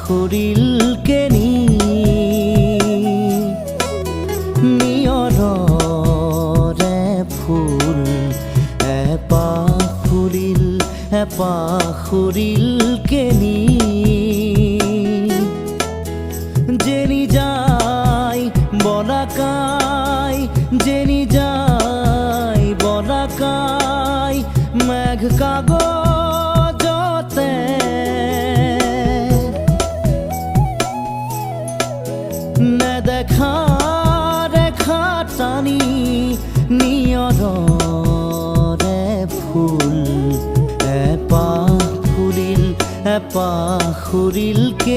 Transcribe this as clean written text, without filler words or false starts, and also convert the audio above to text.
খুৰিল কেনি নিয়ৰৰে ফুল এপাহ খুৰিল কেনি জেনি যায় বলাকাই জেনি যায় বলাকাই মেঘ কাগজতে নেদেখা ৰেখা টানি নিয়ৰৰে ফুল এপাহ খুৰিল কে